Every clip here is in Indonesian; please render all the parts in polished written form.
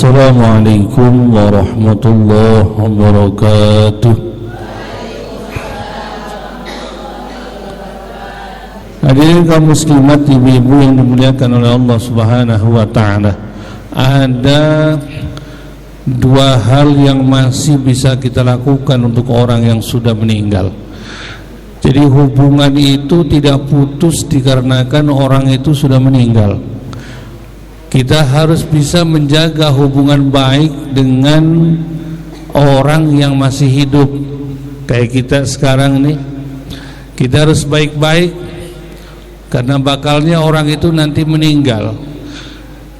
Assalamualaikum warahmatullahi wabarakatuh. Hadirin kaum muslimat, ibu-ibu yang dimuliakan oleh Allah Subhanahu wa taala. Ada dua hal yang masih bisa kita lakukan untuk orang yang sudah meninggal. Jadi hubungan itu tidak putus dikarenakan orang itu sudah meninggal. Kita harus bisa menjaga hubungan baik dengan orang yang masih hidup. Kayak kita sekarang nih, kita harus baik-baik karena bakalnya orang itu nanti meninggal.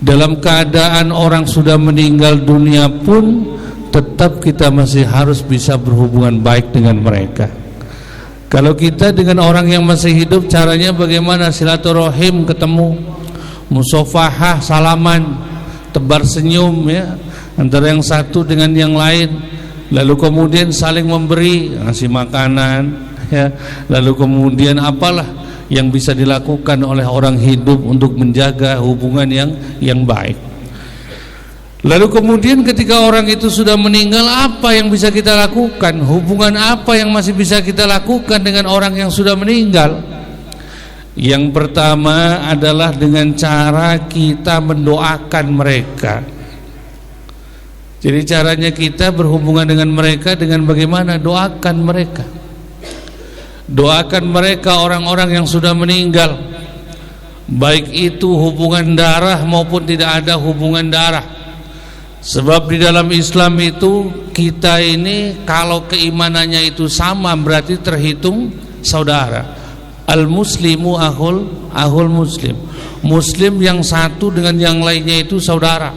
Dalam keadaan orang sudah meninggal dunia pun tetap kita masih harus bisa berhubungan baik dengan mereka. Kalau kita dengan orang yang masih hidup, caranya bagaimana? Silaturahim, ketemu, musafahah, salaman, tebar senyum ya antara yang satu dengan yang lain, lalu kemudian saling memberi, ngasih makanan ya, lalu kemudian apalah yang bisa dilakukan oleh orang hidup untuk menjaga hubungan yang baik. Lalu kemudian ketika orang itu sudah meninggal, apa yang bisa kita lakukan? Hubungan apa yang masih bisa kita lakukan dengan orang yang sudah meninggal? Yang pertama adalah dengan cara kita mendoakan mereka. Jadi caranya kita berhubungan dengan mereka dengan bagaimana? Doakan mereka. Doakan mereka, orang-orang yang sudah meninggal, baik itu hubungan darah maupun tidak ada hubungan darah. Sebab di dalam Islam itu kita ini kalau keimanannya itu sama berarti terhitung saudara. Al-muslimu ahul muslim. Muslim yang satu dengan yang lainnya itu saudara.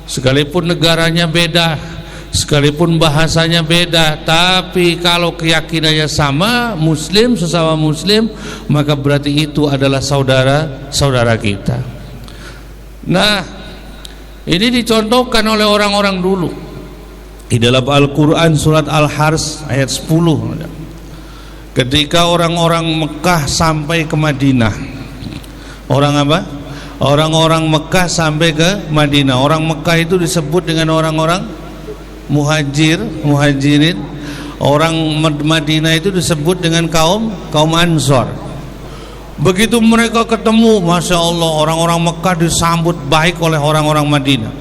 Sekalipun negaranya beda, sekalipun bahasanya beda, tapi kalau keyakinannya sama, muslim sesama muslim, maka berarti itu adalah saudara kita. Nah, ini dicontohkan oleh orang-orang dulu di dalam Al-Quran surat Al-Hars ayat 10. Ketika orang-orang Mekah sampai ke Madinah. Orang apa? Orang-orang Mekah sampai ke Madinah. Orang Mekah itu disebut dengan orang-orang muhajirin. Orang Madinah itu disebut dengan kaum Ansor. Begitu mereka ketemu, Masya Allah, orang-orang Mekah disambut baik oleh orang-orang Madinah.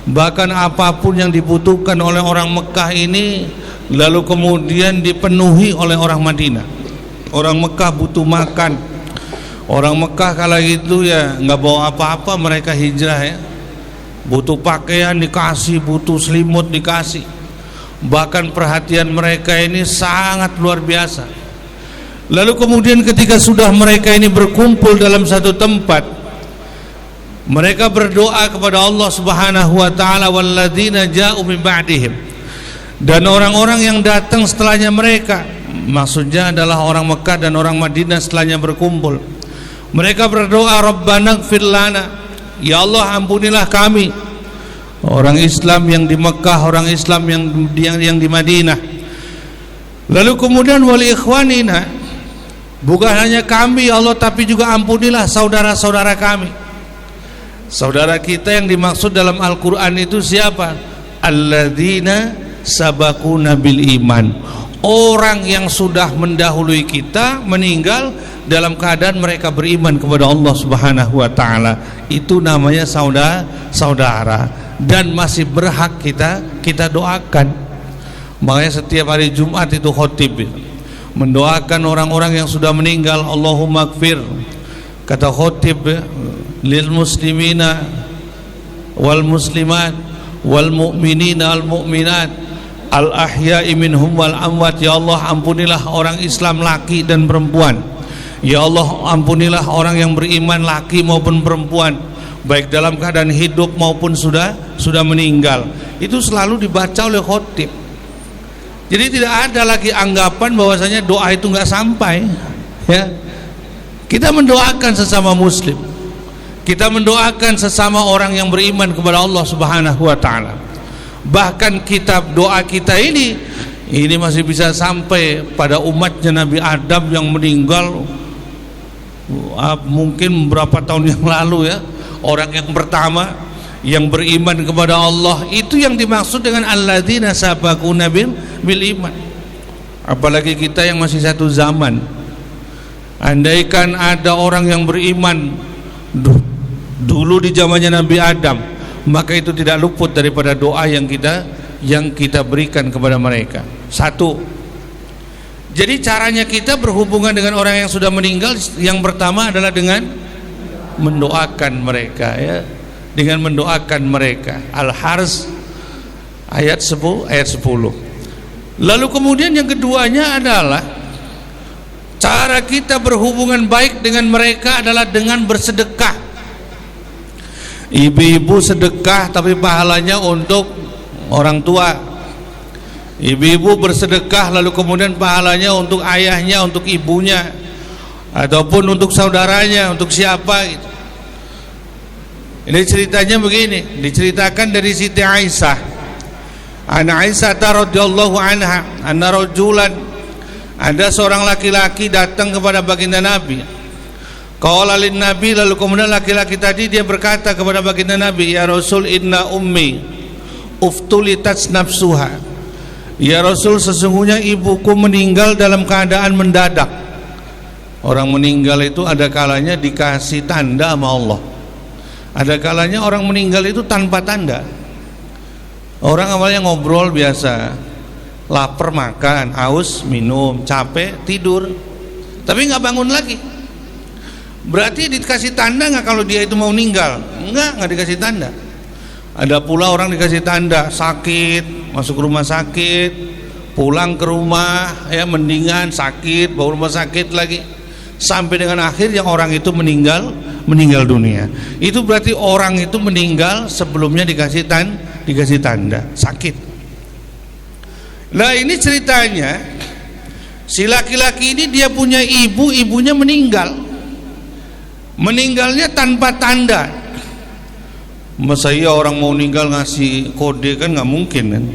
Bahkan apapun yang dibutuhkan oleh orang Mekah ini lalu kemudian dipenuhi oleh orang Madinah. Orang Mekah butuh makan, orang Mekah kala itu ya nggak bawa apa-apa, mereka hijrah ya. Butuh pakaian dikasih, butuh selimut dikasih. Bahkan perhatian mereka ini sangat luar biasa. Lalu kemudian ketika sudah mereka ini berkumpul dalam satu tempat, mereka berdoa kepada Allah Subhanahu wa taala, walladzina ja'u min ba'dihim, dan orang-orang yang datang setelahnya mereka, maksudnya adalah orang Mekah dan orang Madinah setelahnya berkumpul. Mereka berdoa, Rabbana ighfir lana, ya Allah ampunilah kami, orang Islam yang di Mekah, orang Islam yang di Madinah. Lalu kemudian wali ikhwanina, bukan hanya kami ya Allah, tapi juga ampunilah saudara-saudara kami. Saudara kita yang dimaksud dalam Al-Quran itu siapa? Alladzina sabaquna bil iman. Orang yang sudah mendahului kita meninggal dalam keadaan mereka beriman kepada Allah Subhanahu wa taala. Itu namanya saudara dan masih berhak kita doakan. Makanya setiap hari Jumat itu khotib mendoakan orang-orang yang sudah meninggal. Allahumma ighfir, kata khotib, lil muslimina wal muslimat wal mu'minina wal mu'minat al ahya'i minhum wal amwat. Ya Allah ampunilah orang Islam laki dan perempuan. Ya Allah ampunilah orang yang beriman laki maupun perempuan, baik dalam keadaan hidup maupun sudah meninggal. Itu selalu dibaca oleh khotib. Jadi tidak ada lagi anggapan bahwasanya doa itu nggak sampai ya. Kita mendoakan sesama muslim, kita mendoakan sesama orang yang beriman kepada Allah Subhanahu wa taala. Bahkan kitab doa kita ini masih bisa sampai pada umatnya Nabi Adam yang meninggal mungkin beberapa tahun yang lalu ya. Orang yang pertama yang beriman kepada Allah. Itu yang dimaksud dengan alladzina sabaquna bil iman. Apalagi kita yang masih satu zaman. Andaikan ada orang yang beriman dulu di zamannya Nabi Adam, maka itu tidak luput daripada doa yang kita berikan kepada mereka. Satu. Jadi caranya kita berhubungan dengan orang yang sudah meninggal, yang pertama adalah dengan mendoakan mereka, ya. Dengan mendoakan mereka. Al-Harz ayat 10. Lalu kemudian yang keduanya adalah cara kita berhubungan baik dengan mereka adalah dengan bersedekah. Ibu-ibu sedekah tapi pahalanya untuk orang tua. Ibu-ibu bersedekah lalu kemudian pahalanya untuk ayahnya, untuk ibunya, ataupun untuk saudaranya, untuk siapa gitu. Ini ceritanya begini, diceritakan dari Siti Aisyah. Ana Aisyah radhiyallahu anha, anna rajulan, ada seorang laki-laki datang kepada baginda Nabi. Qala lin Nabi, lalu kemudian laki-laki tadi dia berkata kepada baginda Nabi, ya Rasul, inna ummi uftulitat nafsuha. Ya Rasul, sesungguhnya ibuku meninggal dalam keadaan mendadak. Orang meninggal itu ada kalanya dikasih tanda sama Allah. Ada kalanya orang meninggal itu tanpa tanda. Orang awalnya ngobrol biasa, lapar makan, haus minum, capek tidur, tapi nggak bangun lagi. Berarti dikasih tanda nggak kalau dia itu mau meninggal? Nggak dikasih tanda. Ada pula orang dikasih tanda sakit, masuk rumah sakit, pulang ke rumah, ya mendingan sakit, bawa rumah sakit lagi, sampai dengan akhir yang orang itu meninggal dunia. Itu berarti orang itu meninggal sebelumnya dikasih tanda sakit. Nah ini ceritanya, si laki-laki ini dia punya ibu, ibunya meninggalnya tanpa tanda. Masa iya orang mau meninggal ngasih kode, kan nggak mungkin kan?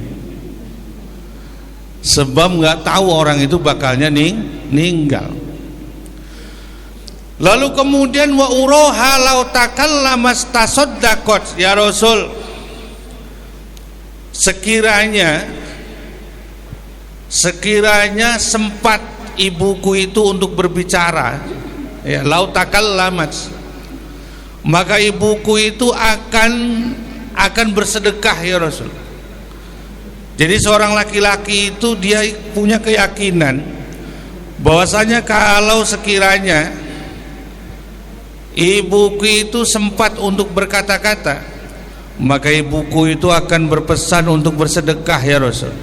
Sebab nggak tahu orang itu bakalnya meninggal. Lalu kemudian wa uroha lau takallamas tasaddaqat, ya Rasul, sekiranya sempat ibuku itu untuk berbicara, ya, lau takallamat, maka ibuku itu akan bersedekah, ya Rasul. Jadi seorang laki-laki itu dia punya keyakinan bahwasanya kalau sekiranya ibuku itu sempat untuk berkata-kata, maka ibuku itu akan berpesan untuk bersedekah, ya Rasul.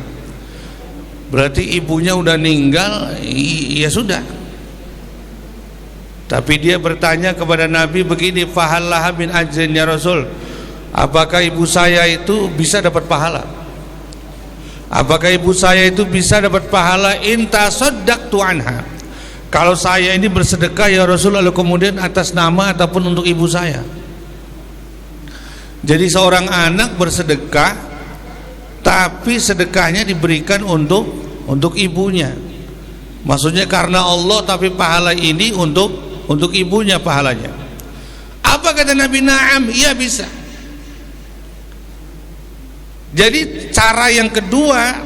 Berarti ibunya udah meninggal, ya sudah. Tapi dia bertanya kepada Nabi begini, fahallaha min ajrin ya Rasul, apakah ibu saya itu bisa dapat pahala? Apakah ibu saya itu bisa dapat pahala in tasaddaqtu anha? Kalau saya ini bersedekah, ya Rasul, lalu kemudian atas nama ataupun untuk ibu saya. Jadi seorang anak bersedekah, tapi sedekahnya diberikan untuk ibunya. Maksudnya karena Allah, tapi pahala ini untuk ibunya pahalanya. Apa kata Nabi? Na'am, iya bisa. Jadi cara yang kedua,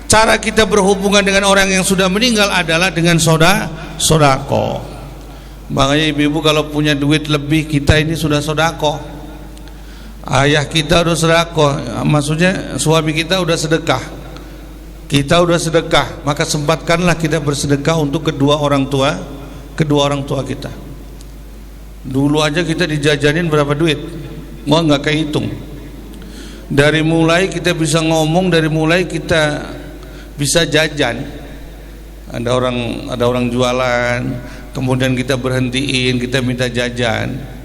cara kita berhubungan dengan orang yang sudah meninggal adalah dengan sodako. Makanya ibu-ibu kalau punya duit lebih, kita ini sudah sodako. Ayah kita udah sodako, maksudnya suami kita udah sedekah, kita udah sedekah, maka sempatkanlah kita bersedekah untuk kedua orang tua kita. Dulu aja kita dijajanin berapa duit, mau nggak kehitung. Dari mulai kita bisa ngomong, dari mulai kita bisa jajan. Ada orang jualan, kemudian kita berhentiin, kita minta jajan.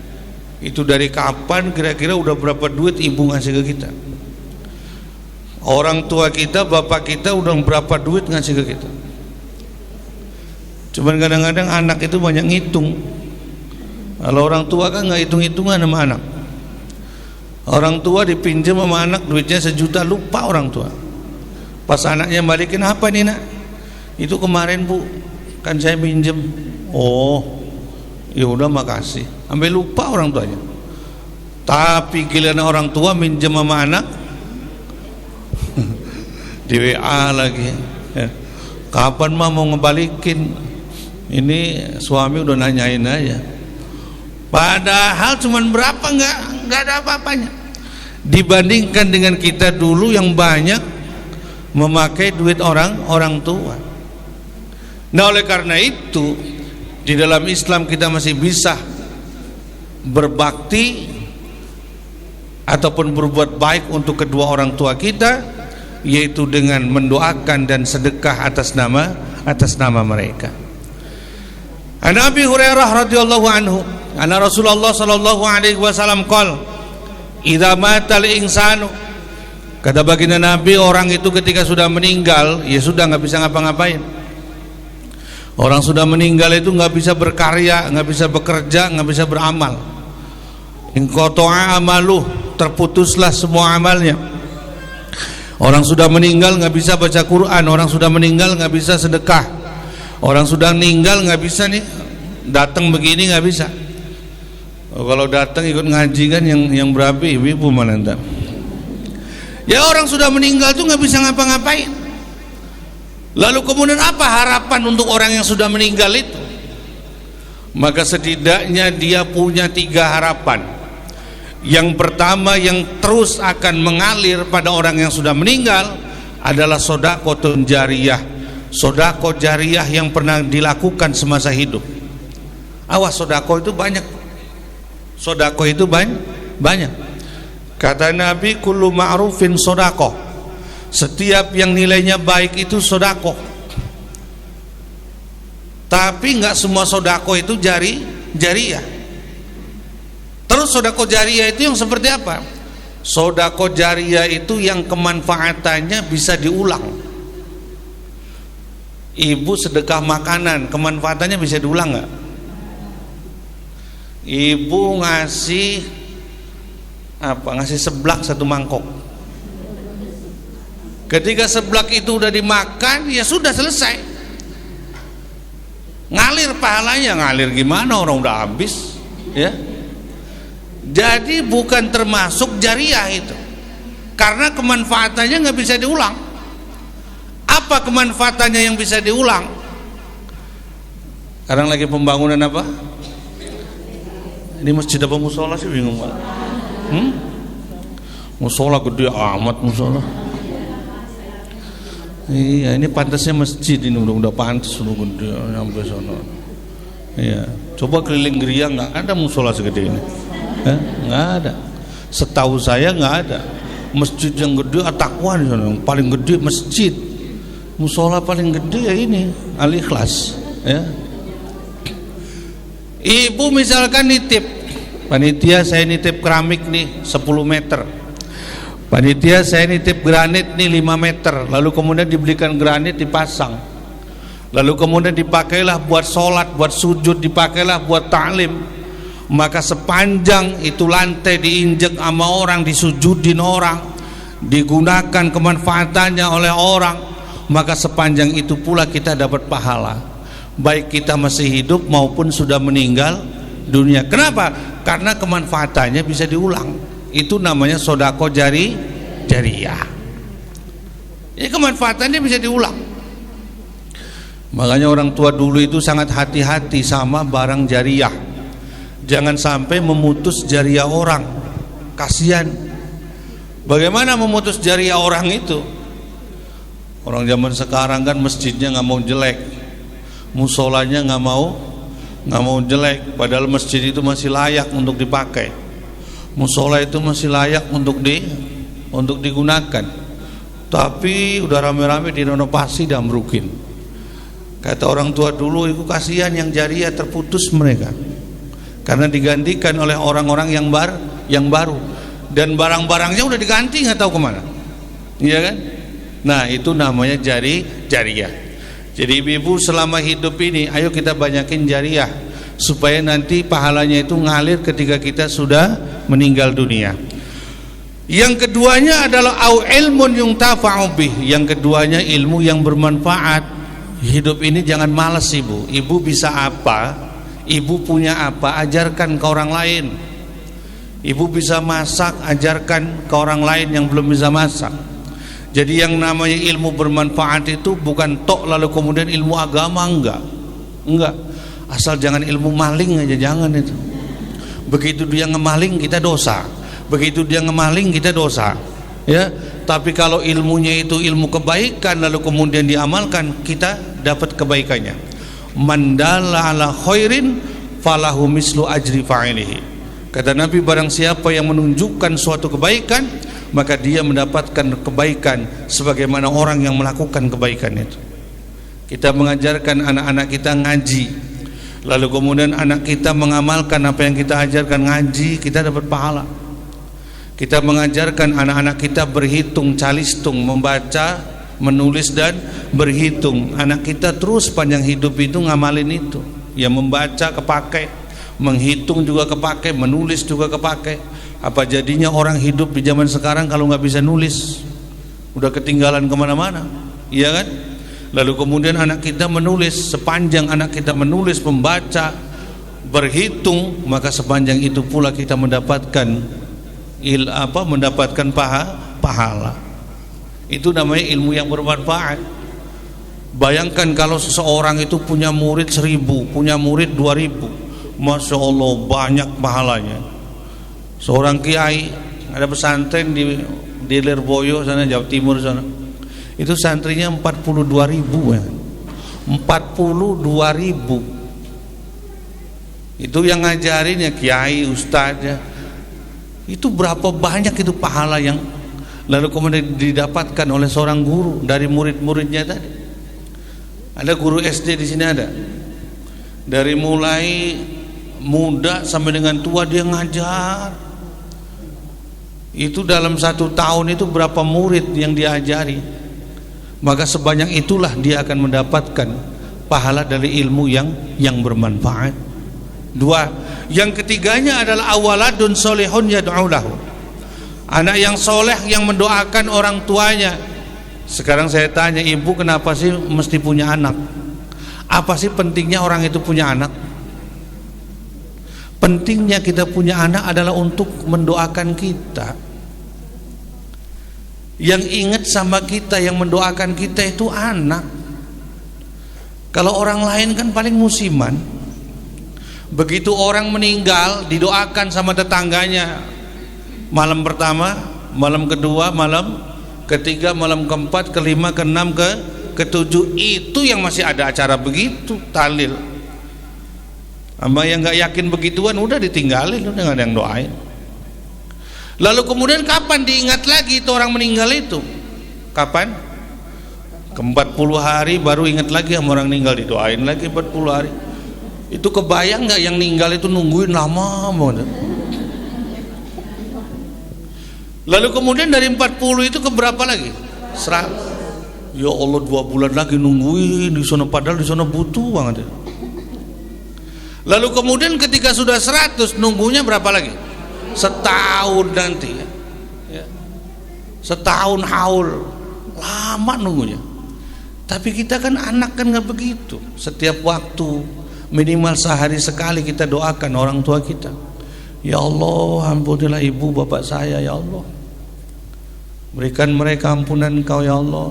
Itu dari kapan kira-kira udah berapa duit ibu ngasih ke kita? Orang tua kita, bapak kita udah berapa duit ngasih ke kita? Cuman kadang-kadang anak itu banyak ngitung. Kalau orang tua kan nggak hitung-hitungan sama anak. Orang tua dipinjam sama anak duitnya 1 juta, lupa orang tua. Pas anaknya balikin, apa nih nak? Itu kemarin bu, kan saya pinjam. Oh, ya udah makasih. Sampai lupa orang tuanya. Tapi giliran orang tua minjem sama anak di WA lagi, kapan mah mau ngebalikin? Ini suami udah nanyain aja, padahal cuman berapa, nggak ada apa-apanya dibandingkan dengan kita dulu yang banyak memakai duit orang tua. Nah, oleh karena itu di dalam Islam kita masih bisa berbakti ataupun berbuat baik untuk kedua orang tua kita, yaitu dengan mendoakan dan sedekah atas nama mereka. An Abi Hurairah radhiyallahu anhu anna Rasulullah sallallahu alaihi wasallam qala idza matal insanu, kata baginda Nabi, orang itu ketika sudah meninggal ya sudah nggak bisa ngapa-ngapain. Orang sudah meninggal itu nggak bisa berkarya, nggak bisa bekerja, nggak bisa beramal. Inqata'a amaluh, terputuslah semua amalnya. Orang sudah meninggal nggak bisa baca Quran, orang sudah meninggal nggak bisa sedekah, orang sudah meninggal nggak bisa nih datang begini, nggak bisa. Kalau datang ikut ngaji kan yang berapa ibu mana entar. Ya orang sudah meninggal tuh nggak bisa ngapa-ngapain. Lalu kemudian apa harapan untuk orang yang sudah meninggal itu? Maka setidaknya dia punya 3 harapan. Yang pertama yang terus akan mengalir pada orang yang sudah meninggal adalah shadaqatun jariyah, sedekah jariyah yang pernah dilakukan semasa hidup. Awas, sedekah itu banyak. Sedekah itu banyak. Kata Nabi, kullu ma'rufin sedekah. Setiap yang nilainya baik itu sedekah. Tapi enggak semua sedekah itu jariyah. Terus sedekah jariyah itu yang seperti apa? Sedekah jariyah itu yang kemanfaatannya bisa diulang. Ibu sedekah makanan, kemanfaatannya bisa diulang enggak? Ibu ngasih seblak 1 mangkok. Ketika seblak itu udah dimakan, ya sudah selesai. Ngalir pahalanya, ngalir gimana, orang udah habis, ya. Jadi bukan termasuk jariyah itu, karena kemanfaatannya nggak bisa diulang. Apa kemanfaatannya yang bisa diulang? Sekarang lagi pembangunan apa? Ini masjid apa musola sih, bingung banget. Musola gede amat musola. Iya, ini pantasnya masjid ini, udah pantas udah gede sampai sana. Iya, coba keliling Gria nggak ada musola segede ini. Nggak ada. Setahu saya nggak ada masjid yang gede. At-Taqwa di sana yang paling gede masjid. Musola paling gede ya ini Al-Ikhlas, ya. Ibu misalkan nitip, panitia saya nitip keramik nih 10 meter, panitia saya nitip granit nih 5 meter, lalu kemudian dibelikan granit dipasang, lalu kemudian dipakailah buat sholat, buat sujud, dipakailah buat ta'lim. Maka sepanjang itu lantai diinjek sama orang, disujudin orang, digunakan kemanfaatannya oleh orang, maka sepanjang itu pula kita dapat pahala, baik kita masih hidup maupun sudah meninggal dunia. Kenapa? Karena kemanfaatannya bisa diulang. Itu namanya sedekah jariyah. Ini kemanfaatannya bisa diulang. Makanya orang tua dulu itu sangat hati-hati sama barang jariyah. Jangan sampai memutus jariyah orang. Kasihan. Bagaimana memutus jariyah orang itu? Orang zaman sekarang kan masjidnya nggak mau jelek, musolanya nggak mau jelek, padahal masjid itu masih layak untuk dipakai, musola itu masih layak untuk digunakan. Tapi udah rame-rame direnovasi dan merugikan. Kata orang tua dulu, itu kasihan yang jariyah terputus mereka, karena digantikan oleh orang-orang yang baru, dan barang-barangnya udah diganti nggak tahu kemana, iya kan? Nah itu namanya jariyah. Jadi ibu-ibu selama hidup ini, ayo kita banyakin jariyah supaya nanti pahalanya itu ngalir ketika kita sudah meninggal dunia. Yang keduanya adalah au ilmun yuntafa'u bih. Yang keduanya ilmu yang bermanfaat. Hidup ini jangan malas ibu. Ibu bisa apa? Ibu punya apa? Ajarkan ke orang lain. Ibu bisa masak, ajarkan ke orang lain yang belum bisa masak. Jadi yang namanya ilmu bermanfaat itu bukan tok lalu kemudian ilmu agama, enggak. Asal jangan ilmu maling aja, jangan itu. Begitu dia ngemaling kita dosa. Begitu dia ngemaling kita dosa. Ya, tapi kalau ilmunya itu ilmu kebaikan lalu kemudian diamalkan, kita dapat kebaikannya. Mandalla ala khairin falahu mislu ajri fa'ilihi. Kata Nabi, barang siapa yang menunjukkan suatu kebaikan, maka dia mendapatkan kebaikan sebagaimana orang yang melakukan kebaikan itu. Kita mengajarkan anak-anak kita ngaji, lalu kemudian anak kita mengamalkan apa yang kita ajarkan ngaji, kita dapat pahala. Kita mengajarkan anak-anak kita berhitung, calistung, membaca, menulis dan berhitung. Anak kita terus panjang hidup itu ngamalin itu. Ya, membaca kepake, menghitung juga kepake, menulis juga kepake. Apa jadinya orang hidup di zaman sekarang kalau nggak bisa nulis? Udah ketinggalan kemana-mana, iya kan? Lalu kemudian anak kita menulis, sepanjang anak kita menulis, membaca, berhitung, maka sepanjang itu pula kita mendapatkan mendapatkan pahala. Itu namanya ilmu yang bermanfaat. Bayangkan kalau seseorang itu punya murid 1000, punya murid 2000, Masya Allah banyak pahalanya. Seorang kiai, ada pesantren di Lirboyo sana, Jawa Timur sana, itu santrinya 42.000 ya. 42.000. Itu yang ngajarin ya kiai, ustadz ya. Itu berapa banyak itu pahala yang lalu kemudian didapatkan oleh seorang guru dari murid-muridnya tadi. Ada guru SD di sini ada. Dari mulai muda sampai dengan tua dia ngajar. Itu dalam 1 tahun itu berapa murid yang diajari. Maka sebanyak itulah dia akan mendapatkan pahala dari ilmu yang bermanfaat. 2. Yang ketiganya adalah awaladun solihun yad'u lahu. Anak yang soleh yang mendoakan orang tuanya. Sekarang saya tanya, ibu kenapa sih mesti punya anak? Apa sih pentingnya orang itu punya anak? Pentingnya kita punya anak adalah untuk mendoakan kita. Yang ingat sama kita, yang mendoakan kita itu anak. Kalau orang lain kan paling musiman. Begitu orang meninggal didoakan sama tetangganya. Malam pertama, malam kedua, malam ketiga, malam keempat, kelima, keenam, ketujuh. Itu yang masih ada acara begitu, tahlil. Sama yang nggak yakin begituan udah ditinggalin, udah nggak ada yang doain. Lalu kemudian kapan diingat lagi itu orang meninggal itu? Kapan? Ke 40 hari baru ingat lagi sama orang meninggal, didoain lagi 40 hari. Itu kebayang nggak yang meninggal itu nungguin lama banget. Lalu kemudian dari 40 itu ke berapa lagi? 100. Ya Allah, 2 bulan lagi nungguin di sana, padahal di sana butuh banget. Lalu kemudian ketika sudah 100 nunggunya berapa lagi? Setahun nanti ya. Setahun haul, lama nunggunya. Tapi kita kan anak kan nggak begitu. Setiap waktu minimal sehari sekali kita doakan orang tua kita. Ya Allah, ampunilah ibu bapak saya ya Allah. Berikan mereka ampunan Engkau ya Allah.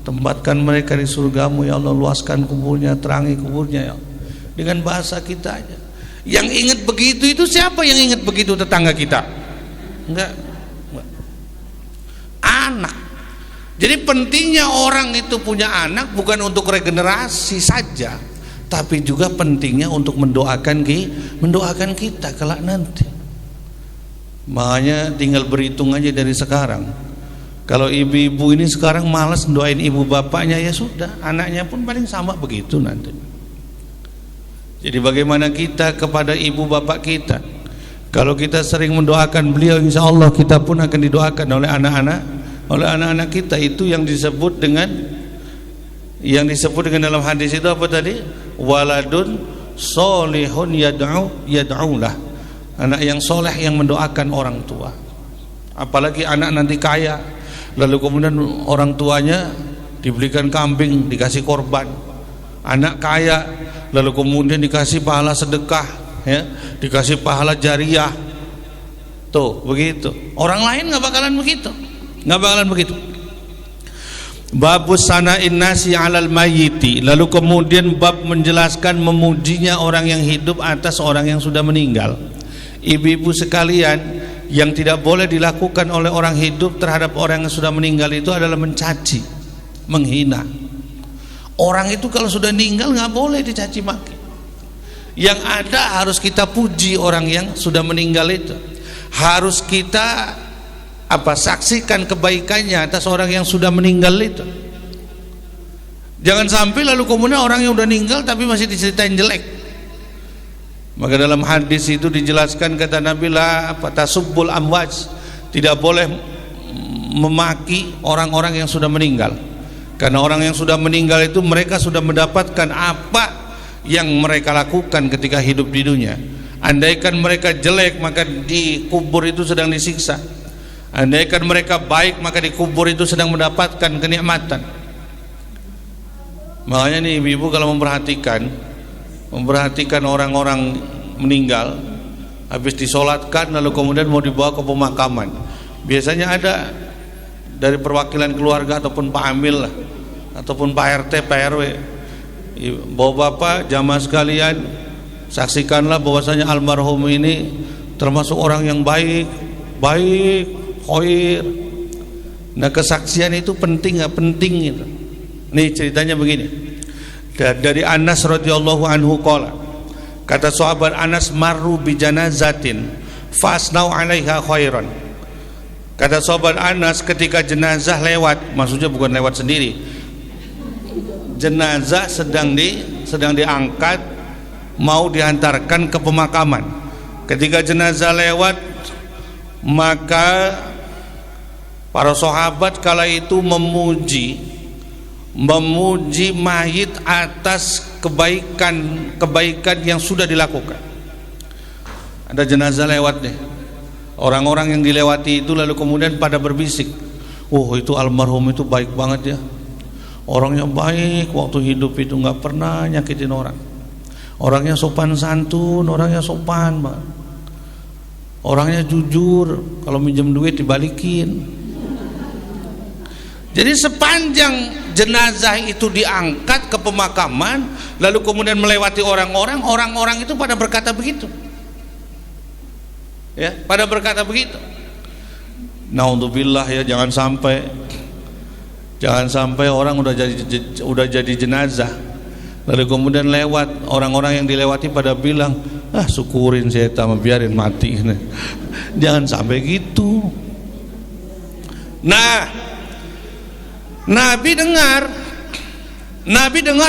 Tempatkan mereka di surgamu ya Allah. Luaskan kuburnya, terangi kuburnya ya Allah. Dengan bahasa kita aja. Yang ingat begitu itu siapa yang ingat begitu? Tetangga kita? Enggak. Anak. Jadi pentingnya orang itu punya anak bukan untuk regenerasi saja, tapi juga pentingnya untuk mendoakan kita kelak nanti. Makanya tinggal berhitung aja dari sekarang. Kalau ibu-ibu ini sekarang malas doain ibu bapaknya, ya sudah, anaknya pun paling sama begitu nanti. Jadi bagaimana kita kepada ibu bapak kita? Kalau kita sering mendoakan beliau, insya Allah kita pun akan didoakan oleh anak-anak kita. Itu yang disebut dengan dalam hadis itu apa tadi? Waladun solihun yad'ulah. Anak yang soleh yang mendoakan orang tua. Apalagi anak nanti kaya, lalu kemudian orang tuanya dibelikan kambing, dikasih korban. Anak kaya, lalu kemudian dikasih pahala sedekah, ya, dikasih pahala jariah. Tuh, begitu. Orang lain nggak bakalan begitu. Nggak bakalan begitu. Babus sana'in nasi 'alal mayyiti. Lalu kemudian bab menjelaskan memujinya orang yang hidup atas orang yang sudah meninggal. Ibu-ibu sekalian, yang tidak boleh dilakukan oleh orang hidup terhadap orang yang sudah meninggal itu adalah mencaci, menghina. Orang itu kalau sudah meninggal nggak boleh dicaci maki. Yang ada harus kita puji orang yang sudah meninggal itu. Harus kita saksikan kebaikannya atas orang yang sudah meninggal itu. Jangan sampai lalu kemudian orang yang sudah meninggal tapi masih diceritain jelek. Maka dalam hadis itu dijelaskan, kata Nabi, la tasubbul amwaj, tidak boleh memaki orang-orang yang sudah meninggal. Karena orang yang sudah meninggal itu mereka sudah mendapatkan apa yang mereka lakukan ketika hidup di dunia. Andaikan mereka jelek maka di kubur itu sedang disiksa. Andaikan mereka baik maka di kubur itu sedang mendapatkan kenikmatan. Makanya nih ibu-ibu kalau memperhatikan orang-orang meninggal, habis disolatkan lalu kemudian mau dibawa ke pemakaman, biasanya ada dari perwakilan keluarga ataupun Pak Amil lah, ataupun Pak RT, Pak RW, bapak-bapak jamaah sekalian, saksikanlah bahwasanya almarhum ini termasuk orang yang baik, khair. Nah, kesaksian itu penting nggak penting itu. Nih ceritanya begini. Dari Anas radhiyallahu anhu qala, kata sahabat Anas, marru bi janazatin fasnau 'alaiha khairan. Kata sahabat Anas, ketika jenazah lewat, maksudnya bukan lewat sendiri, jenazah sedang diangkat mau dihantarkan ke pemakaman. Ketika jenazah lewat, maka para sahabat kala itu memuji mayit atas kebaikan yang sudah dilakukan. Ada jenazah lewat deh, orang-orang yang dilewati itu lalu kemudian pada berbisik, oh itu almarhum itu baik banget ya, orangnya baik, waktu hidup itu nggak pernah nyakitin orang, orangnya sopan santun, orangnya sopan banget, orangnya jujur, kalau minjem duit dibalikin. Jadi sepanjang jenazah itu diangkat ke pemakaman lalu kemudian melewati orang-orang itu pada berkata begitu, ya, pada berkata begitu. Naudzubillah ya, jangan sampai orang udah jadi jenazah lalu kemudian lewat, orang-orang yang dilewati pada bilang, syukurin saya tambah biarin mati. Jangan sampai gitu. Nah, Nabi dengar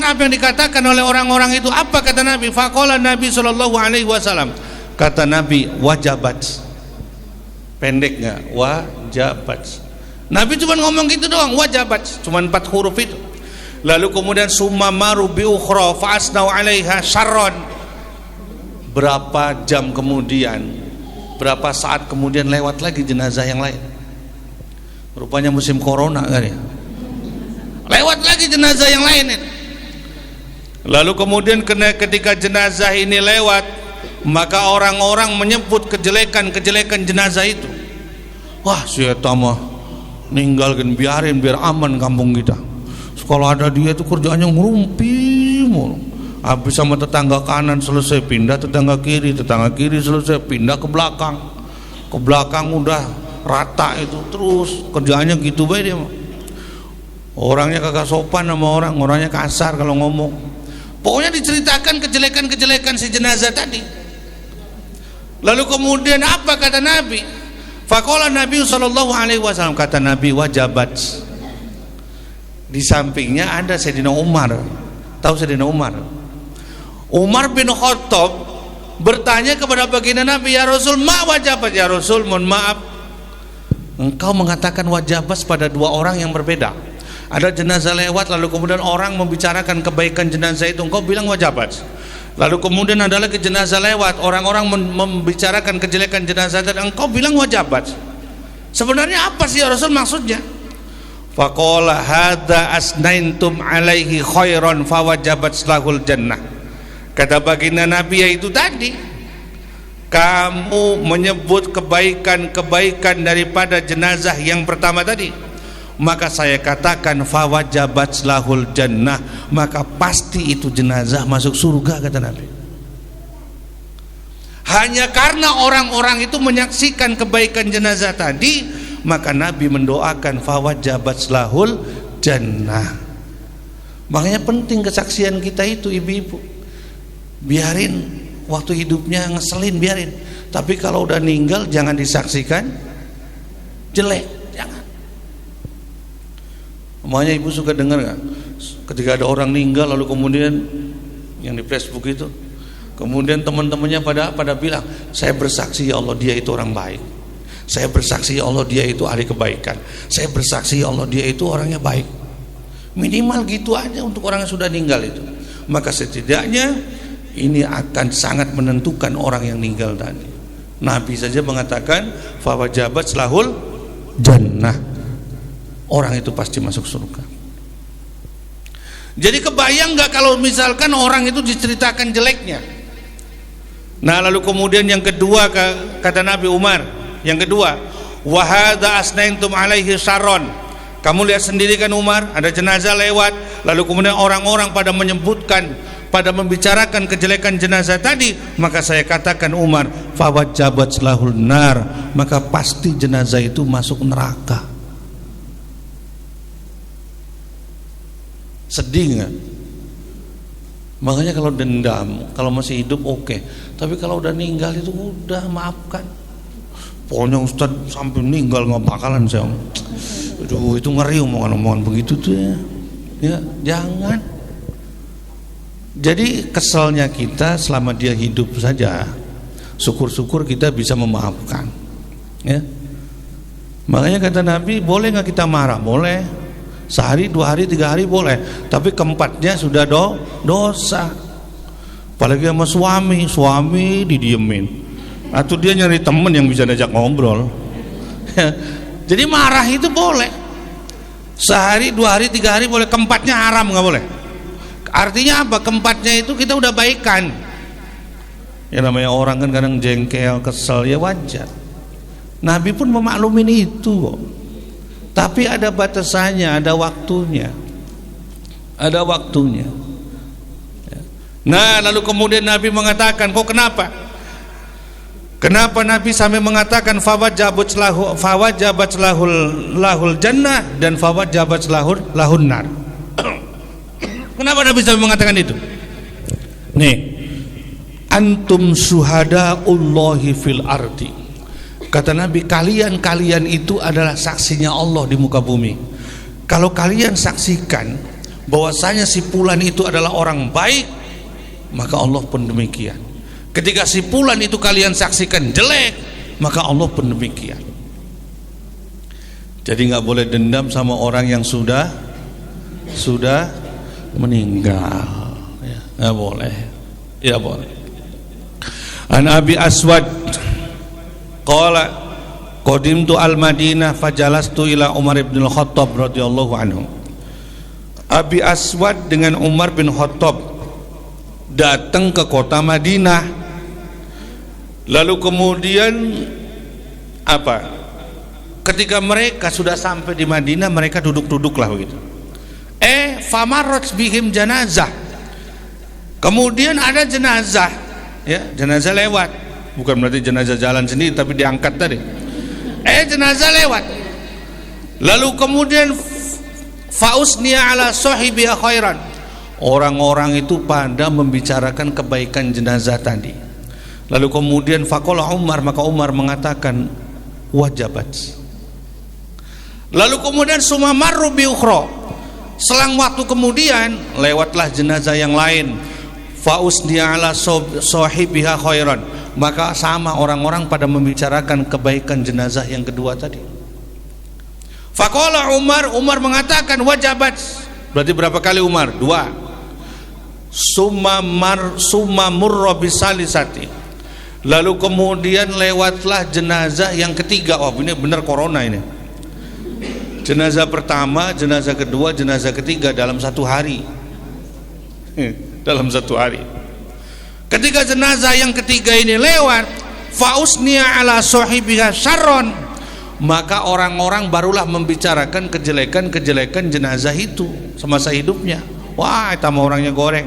apa yang dikatakan oleh orang-orang itu. Apa kata Nabi? Faqala Nabi sallallahu alaihi wasallam, kata Nabi, wajabat. Pendek nggak? Wajabat. Nabi cuma ngomong gitu doang, wajabat, cuma 4 huruf itu. Lalu kemudian summa maru bi ukhra fa asnau 'alaiha syarran. Berapa jam kemudian, berapa saat kemudian lewat lagi jenazah yang lain. Rupanya musim corona kan ya. Lewat lagi jenazah yang lain itu. Lalu kemudian ketika jenazah ini lewat, maka orang-orang menyebut kejelekan jenazah itu. Wah, si eta mah ninggalkan, biarin biar aman kampung kita. Kalau ada dia itu kerjaannya ngerumpi mulu. Habis sama tetangga kanan selesai pindah tetangga kiri selesai pindah ke belakang. Ke belakang udah rata itu, terus kerjaannya gitu baik dia mah. Orangnya kagak sopan sama orangnya kasar kalau ngomong. Pokoknya diceritakan kejelekan si jenazah tadi. Lalu kemudian apa kata Nabi? Faqala Nabi sallallahu alaihi wasallam, kata Nabi, wajabat. Di sampingnya ada Sayyidina Umar. Tahu Sayyidina Umar? Umar bin Khattab bertanya kepada baginda Nabi, ya Rasul, ma wajabat ya Rasul, mohon maaf, engkau mengatakan wajabat pada 2 orang yang berbeda. Ada jenazah lewat lalu kemudian orang membicarakan kebaikan jenazah itu, engkau bilang wajabat. Lalu kemudian ada lagi jenazah lewat, orang-orang membicarakan kejelekan jenazah dan engkau bilang wajabat. Sebenarnya apa sih ya Rasul maksudnya? Faqala hadza asnaintum alaihi khairan fawajabat lahul jannah. Kata baginda Nabi, yaitu tadi kamu menyebut kebaikan-kebaikan daripada jenazah yang pertama tadi, maka saya katakan fawajabat lahul jannah, maka pasti itu jenazah masuk surga, kata Nabi. Hanya karena orang-orang itu menyaksikan kebaikan jenazah tadi, maka Nabi mendoakan fawajabat lahul jannah. Makanya penting kesaksian kita itu, ibu-ibu. Biarin waktu hidupnya ngeselin, biarin. Tapi kalau udah meninggal jangan disaksikan jelek, jangan. Makanya ibu suka dengar nggak? Ketika ada orang meninggal lalu kemudian yang di Facebook itu, kemudian teman-temannya pada bilang, saya bersaksi ya Allah dia itu orang baik. Saya bersaksi ya Allah dia itu ahli kebaikan. Saya bersaksi ya Allah dia itu orangnya baik. Minimal gitu aja untuk orang yang sudah meninggal itu. Maka setidaknya ini akan sangat menentukan orang yang meninggal tadi. Nabi saja mengatakan fawajabat lahul jannah, orang itu pasti masuk surga. Jadi kebayang nggak kalau misalkan orang itu diceritakan jeleknya? Nah lalu kemudian yang kedua, kata Nabi Umar, yang kedua, wahada asnaintum alaihi saron. Kamu lihat sendiri kan Umar, ada jenazah lewat, lalu kemudian orang-orang pada menyebutkan, pada membicarakan kejelekan jenazah tadi, maka saya katakan Umar, fawajabat lahul nar, maka pasti jenazah itu masuk neraka. Sedih nggak? Makanya kalau dendam, kalau masih hidup oke, tapi kalau udah meninggal itu udah maafkan. Pokoknya Ustaz sampai meninggal nggak bakalan saya. Aduh itu ngeri omongan-omongan begitu tuh ya, jangan. Jadi keselnya kita selama dia hidup saja, syukur-syukur kita bisa memaafkan, ya. Makanya kata Nabi, boleh nggak kita marah? Boleh. Sehari, 2 hari, 3 hari boleh. Tapi keempatnya sudah dosa. Apalagi sama suami didiemin. Atau dia nyari temen yang bisa diajak ngobrol. Jadi marah itu boleh. Sehari, 2 hari, 3 hari boleh. Keempatnya haram, nggak boleh. Artinya apa? Keempatnya itu kita udah baikan. Ya namanya orang kan kadang jengkel, kesel, ya wajar. Nabi pun memaklumin itu kok. Tapi ada batasannya, ada waktunya. Ada waktunya. Nah lalu kemudian Nabi mengatakan, kok kenapa? Kenapa Nabi sampai mengatakan fawajabat lahul jannah dan fawajabat lahun nar? Kenapa Nabi sampai mengatakan itu? Nih, antum syuhadaullahi fil ardi. Kata Nabi, kalian itu adalah saksinya Allah di muka bumi. Kalau kalian saksikan bahwasanya si fulan itu adalah orang baik, maka Allah pun demikian. Ketika si fulan itu kalian saksikan jelek, maka Allah pun demikian. Jadi nggak boleh dendam sama orang yang sudah meninggal, ya, nggak boleh, ya boleh. An Abi Aswad qala qadimtu al-Madinah fajalastu ila Umar bin Khattab radhiyallahu anhu. Abi Aswad dengan Umar bin Khattab datang ke kota Madinah. Lalu kemudian apa? Ketika mereka sudah sampai di Madinah, mereka duduk-duduklah begitu. Famarrat bihim janazah. Kemudian ada jenazah, ya, jenazah lewat. Bukan berarti jenazah jalan sendiri, tapi diangkat tadi. Jenazah lewat. Lalu kemudian fausniya ala sahibiha khairan. Orang-orang itu pada membicarakan kebaikan jenazah tadi. Lalu kemudian faqala Umar, maka Umar mengatakan wajabat. Lalu kemudian sumamarru bi ukhra. Selang waktu kemudian lewatlah jenazah yang lain. Fausniya ala sahibiha khairan. Maka sama orang-orang pada membicarakan kebaikan jenazah yang kedua tadi. Faqala Umar mengatakan wajabat. Berarti berapa kali Umar? 2. Summa murra bisalisati. Lalu kemudian lewatlah jenazah yang ketiga. Oh ini benar corona ini. Jenazah pertama, jenazah kedua, jenazah ketiga dalam 1 hari. Dalam 1 hari. Ketika jenazah yang ketiga ini lewat, fa usniya ala sahibiha syarron, maka orang-orang barulah membicarakan kejelekan jenazah itu semasa hidupnya. Wah, eta mah orangnya goreng,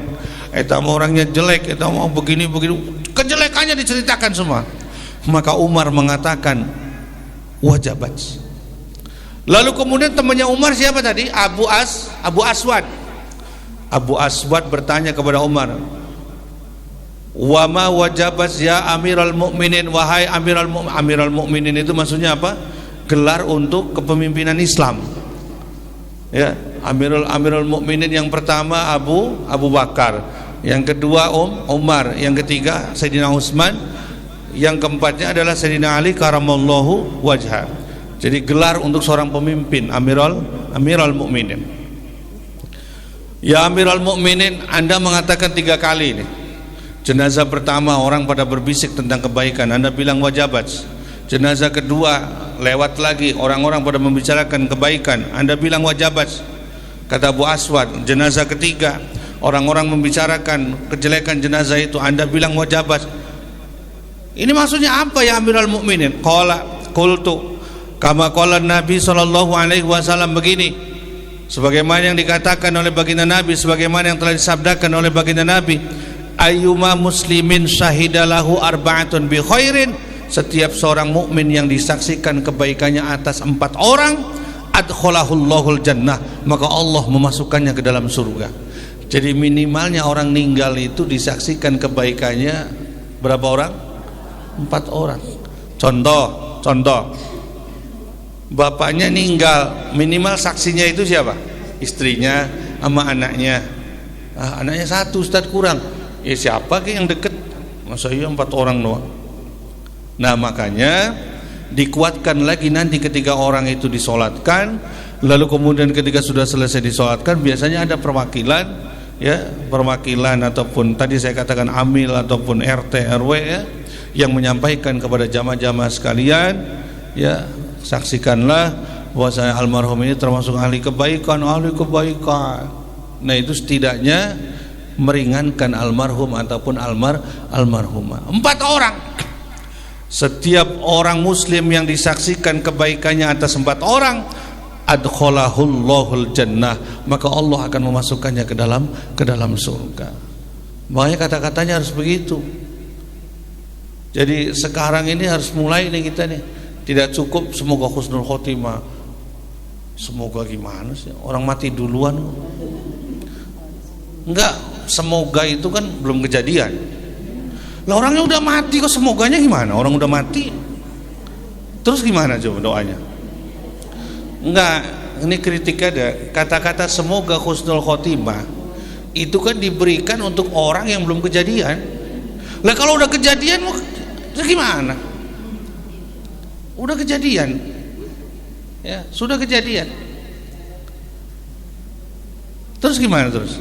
eta mah orangnya jelek, eta mah begini, kejelekannya diceritakan semua. Maka Umar mengatakan wajabat. Lalu kemudian temannya Umar siapa tadi? Abu Aswad. Abu Aswad bertanya kepada Umar, wa ma wajabat ya Amirul Mukminin, wahai Amirul Mukminin itu maksudnya apa? Gelar untuk kepemimpinan Islam. Ya, Amirul Mukminin yang pertama Abu Bakar, yang kedua Umar, yang ketiga Sayyidina Utsman, yang keempatnya adalah Sayyidina Ali karamallahu wajha. Jadi gelar untuk seorang pemimpin, Amirul Mukminin. Ya Amirul Mukminin, Anda mengatakan 3 kali ini. Jenazah pertama orang pada berbisik tentang kebaikan, Anda bilang wajabat. Jenazah kedua lewat lagi, orang-orang pada membicarakan kebaikan, Anda bilang wajabat. Kata Abu Aswad, jenazah ketiga orang-orang membicarakan kejelekan jenazah itu, Anda bilang wajabat. Ini maksudnya apa ya Amirul Mukminin? Qultu kama qala Nabi sallallahu alaihi wasallam, begini sebagaimana yang dikatakan oleh baginda Nabi, sebagaimana yang telah disabdakan oleh baginda Nabi, ayyuma muslimin syahidalahu arba'atun bi khairin, setiap seorang mukmin yang disaksikan kebaikannya atas 4 orang, adkholahullahul jannah, maka Allah memasukkannya ke dalam surga. Jadi minimalnya orang meninggal itu disaksikan kebaikannya berapa orang? 4 orang. Contoh bapaknya meninggal, minimal saksinya itu siapa? Istrinya sama anaknya. Anaknya 1, Ustaz, kurang. Ya siapa yang deket? Masa iya 4 orang doang. Nah makanya dikuatkan lagi nanti ketika orang itu disolatkan, lalu kemudian ketika sudah selesai disolatkan biasanya ada perwakilan, ya perwakilan ataupun tadi saya katakan amil ataupun RT RW ya, yang menyampaikan kepada jamaah-jamaah sekalian, ya saksikanlah bahwasanya almarhum ini termasuk ahli kebaikan. Nah itu setidaknya meringankan almarhum ataupun almarhumah. 4 orang. Setiap orang muslim yang disaksikan kebaikannya atas 4 orang, adkholahullahul jannah, maka Allah akan memasukkannya ke dalam surga. Makanya kata-katanya harus begitu. Jadi sekarang ini harus mulai nih kita nih. Tidak cukup semoga husnul khotimah. Semoga gimana sih? Orang mati duluan. Enggak, semoga itu kan belum kejadian. Lah orangnya udah mati kok semoganya gimana? Orang udah mati. Terus gimana coba doanya? Enggak, ini kritik ada. Kata-kata semoga husnul khotimah itu kan diberikan untuk orang yang belum kejadian. Lah kalau udah kejadian mau terus gimana? Udah kejadian. Ya, sudah kejadian. Terus gimana terus?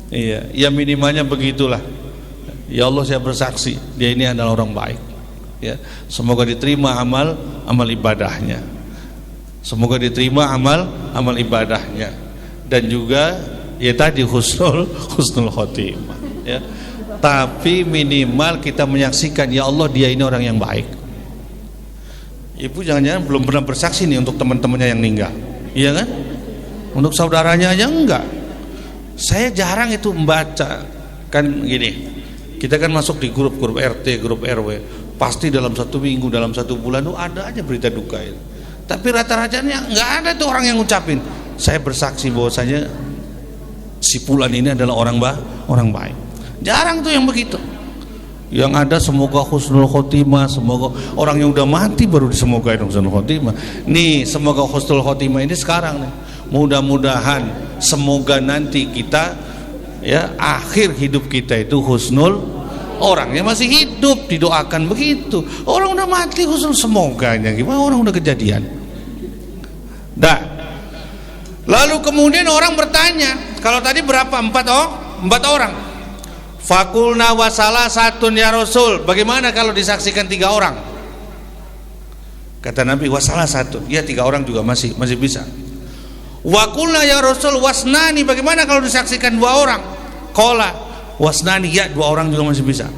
Iya, ya minimalnya begitulah. Ya Allah, saya bersaksi dia ini adalah orang baik. Ya, semoga diterima amal ibadahnya. Semoga diterima amal ibadahnya. Dan juga ya tadi husnul khotimah. Ya. Tapi minimal kita menyaksikan ya Allah dia ini orang yang baik. Ibu jangan-jangan belum pernah bersaksi nih untuk teman-temannya yang meninggal. Iya kan? Untuk saudaranya aja enggak. Saya jarang itu membaca. Kan gini, kita kan masuk di grup RT, grup RW, pasti dalam 1 minggu, dalam 1 bulan tuh ada aja berita duka itu. Tapi rata-ratanya nggak ada tuh orang yang ngucapin saya bersaksi bahwasanya si fulan ini adalah orang baik. Jarang tuh yang begitu. Yang ada semoga husnul khotimah, semoga orang yang udah mati baru disemogain husnul khotimah. Nih semoga husnul khotimah ini sekarang nih. Mudah-mudahan semoga nanti kita ya akhir hidup kita itu husnul, orangnya masih hidup didoakan begitu. Orang udah mati husnul semoganya gimana, orang udah kejadian. Dah. Lalu kemudian orang bertanya, kalau tadi berapa? 4 orang. Fakulna wasalah satun ya Rasul. Bagaimana kalau disaksikan 3 orang? Kata Nabi wasalah satun. Ya 3 orang juga masih bisa. Wakulna ya Rasul wasnani. Bagaimana kalau disaksikan 2 orang? Qala wasnani, ya 2 orang juga masih bisa.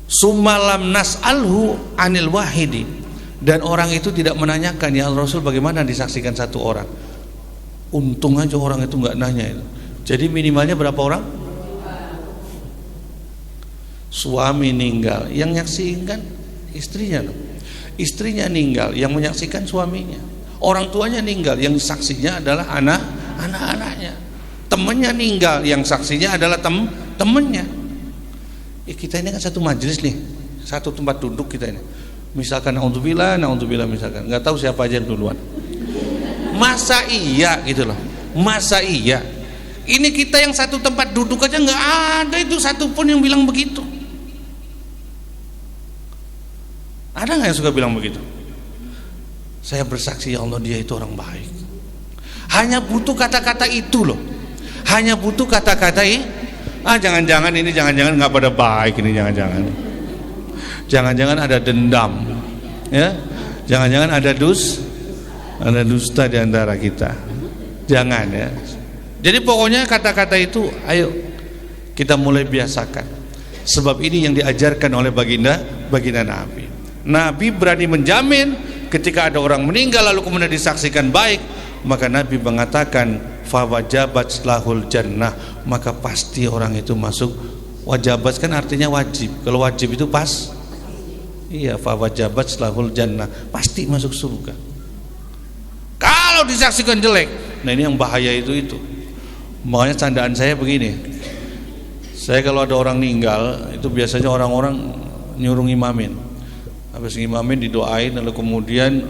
Summalam nas'alhu anil wahidi, dan orang itu tidak menanyakan, ya Rasul bagaimana disaksikan 1 orang. Untung aja orang itu nggak nanya itu. Jadi minimalnya berapa orang? Suami meninggal, yang nyaksikan istrinya loh. Istrinya meninggal, yang menyaksikan suaminya. Orang tuanya meninggal, yang saksinya adalah anak-anaknya. Temannya meninggal, yang saksinya adalah temannya. Kita ini kan satu majelis nih, satu tempat duduk kita ini. Misalkan naudzubillah misalkan, nggak tahu siapa aja yang duluan. Masa iya gitu loh? Masa iya? Ini kita yang satu tempat duduk aja nggak ada itu satu pun yang bilang begitu. Ada nggak yang suka bilang begitu? Saya bersaksi ya Allah dia itu orang baik. Hanya butuh kata-kata itu loh. Hanya butuh kata-kata ini. Jangan-jangan ini jangan-jangan nggak pada baik ini, jangan-jangan ada dendam, ya, jangan-jangan ada dusta di antara kita. Jangan ya. Jadi pokoknya kata-kata itu ayo kita mulai biasakan. Sebab ini yang diajarkan oleh baginda Nabi. Nabi berani menjamin ketika ada orang meninggal lalu kemudian disaksikan baik, maka Nabi mengatakan fawajabat lahul jannah, maka pasti orang itu masuk. Wajabat kan artinya wajib. Kalau wajib itu pas, iya, fawajabat lahul jannah, pasti masuk surga. Kalau disaksikan jelek, nah ini yang bahaya itu. Makanya candaan saya begini, saya kalau ada orang meninggal itu biasanya orang-orang nyuruh ngimamin. Habis ngimamin didoain, lalu kemudian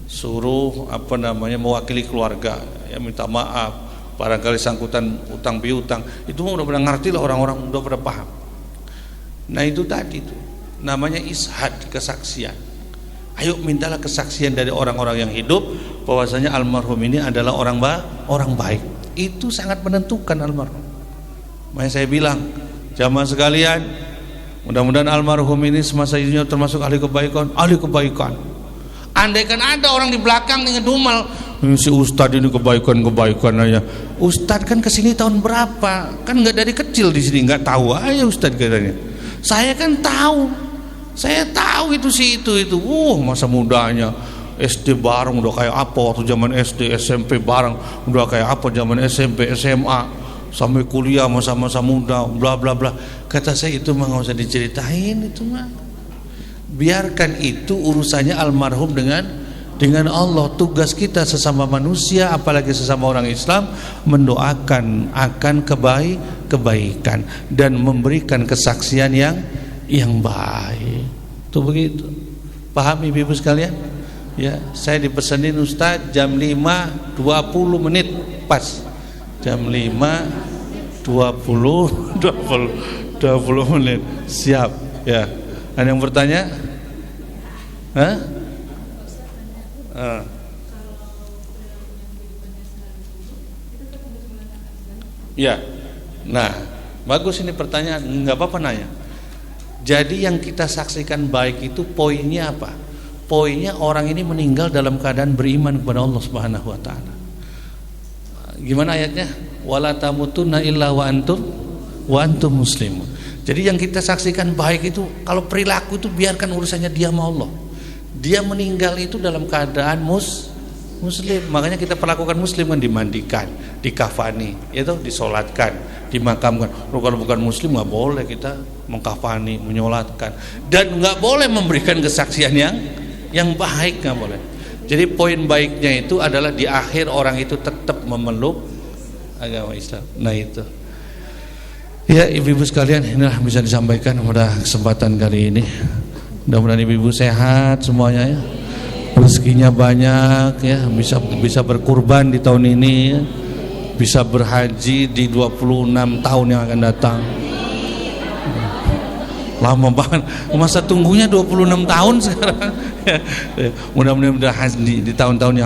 suruh mewakili keluarga, ya minta maaf, barangkali sangkutan utang piutang. Itu udah pada ngerti lah, orang-orang udah pada paham. Nah itu tadi tuh namanya ishad, kesaksian. Ayo mintalah kesaksian dari orang-orang yang hidup bahwasanya almarhum ini adalah orang baik. Itu sangat menentukan almarhum. Makanya saya bilang, jamaah sekalian, mudah-mudahan almarhum ini semasa hidupnya termasuk ahli kebaikan. Andaikan ada orang di belakang nih ngedumel, si Ustadz ini kebaikan aja. Ustadz kan kesini tahun berapa? Kan nggak dari kecil di sini, nggak tahu aja Ustadz katanya. Saya kan tahu, itu. Masa mudanya SD bareng udah kayak apa waktu zaman SD, SMP bareng udah kayak apa zaman SMP, SMA, sampai kuliah masa-masa muda, bla bla bla. Kata saya itu mah nggak usah diceritain itu mah. Biarkan itu urusannya almarhum dengan Allah. Tugas kita sesama manusia, apalagi sesama orang Islam, mendoakan akan kebaikan dan memberikan kesaksian yang baik. Itu begitu. Paham ibu-ibu sekalian? Ya, saya dipesenin Ustaz jam 5:20 menit pas. Jam 5:20 menit. Siap, ya. Ada yang bertanya? Ya. Nah, bagus ini pertanyaan, nggak apa-apa nanya. Jadi yang kita saksikan baik itu poinnya apa? Poinnya orang ini meninggal dalam keadaan beriman kepada Allah Subhanahu wa taala. Gimana ayatnya? Wala tamutunna illa wa antum muslimun. Jadi yang kita saksikan baik itu kalau perilaku itu biarkan urusannya dia sama Allah. Dia meninggal itu dalam keadaan muslim. Makanya kita perlakukan muslim kan, dimandikan, dikafani, itu disolatkan, dimakamkan. Kalau bukan muslim nggak boleh kita mengkafani, menyolatkan, dan nggak boleh memberikan kesaksian yang baik, nggak boleh. Jadi poin baiknya itu adalah di akhir orang itu tetap memeluk agama Islam. Nah itu. Ya ibu-ibu sekalian, inilah bisa disampaikan pada kesempatan kali ini. Mudah-mudahan ibu-ibu sehat semuanya ya. Rezekinya banyak ya, bisa berkurban di tahun ini ya. Bisa berhaji di 26 tahun yang akan datang. Lama banget, masa tunggunya 26 tahun sekarang. Mudah-mudahan di tahun-tahun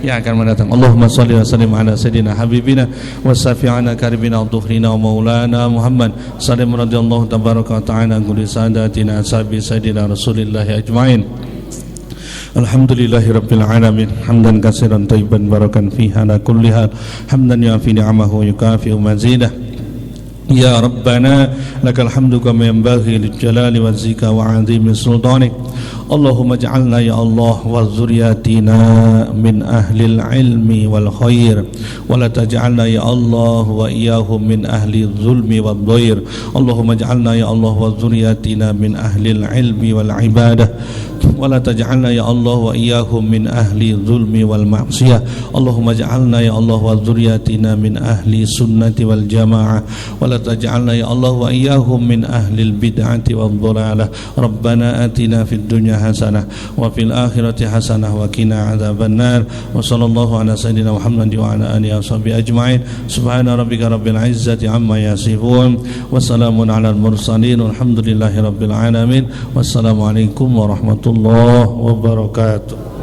yang akan mendatang. Allahumma shalli wa sallim ala sayyidina habibina wa syafi'ina karibina dhuhrina wa maulana Muhammad sallallahu radhiyallahu tabaraka wa ta'ala kulli sadatina ashabi sayyidina Rasulillah ajmain. Alhamdulillahi rabbil alamin, hamdan katsiran thayyiban barakan fihi ala kulli hal, hamdan yafi ni'amahu wa yukafi mazidah. يا ربنا لك الحمد كما ينبغي للجلال والزكا وعظيم سلطانك اللهم اجعلنا يا الله وذرياتنا من أهل العلم والخير ولا تجعلنا يا الله وإياهم من أهل الظلم والضير اللهم اجعلنا يا الله وذرياتنا من أهل العلم والعبادة ولا تجعلنا يا الله وإياهم من أهل الظلم والمعصية اللهم اجعلنا يا الله وذرياتنا من أهل السنة والجماعة ولا تجعلنا يا الله وإياهم من أهل البدعة والضلالة ربنا آتنا في الدنيا حسنة وفي الآخرة حسنة وقنا عذاب النار وصلى الله على سيدنا محمد وعلى آله وصحبه أجمعين سبحان ربك رب العزة عما يصفون وسلام على المرسلين والحمد لله رب العالمين والسلام عليكم ورحمة الله wabarakatuh.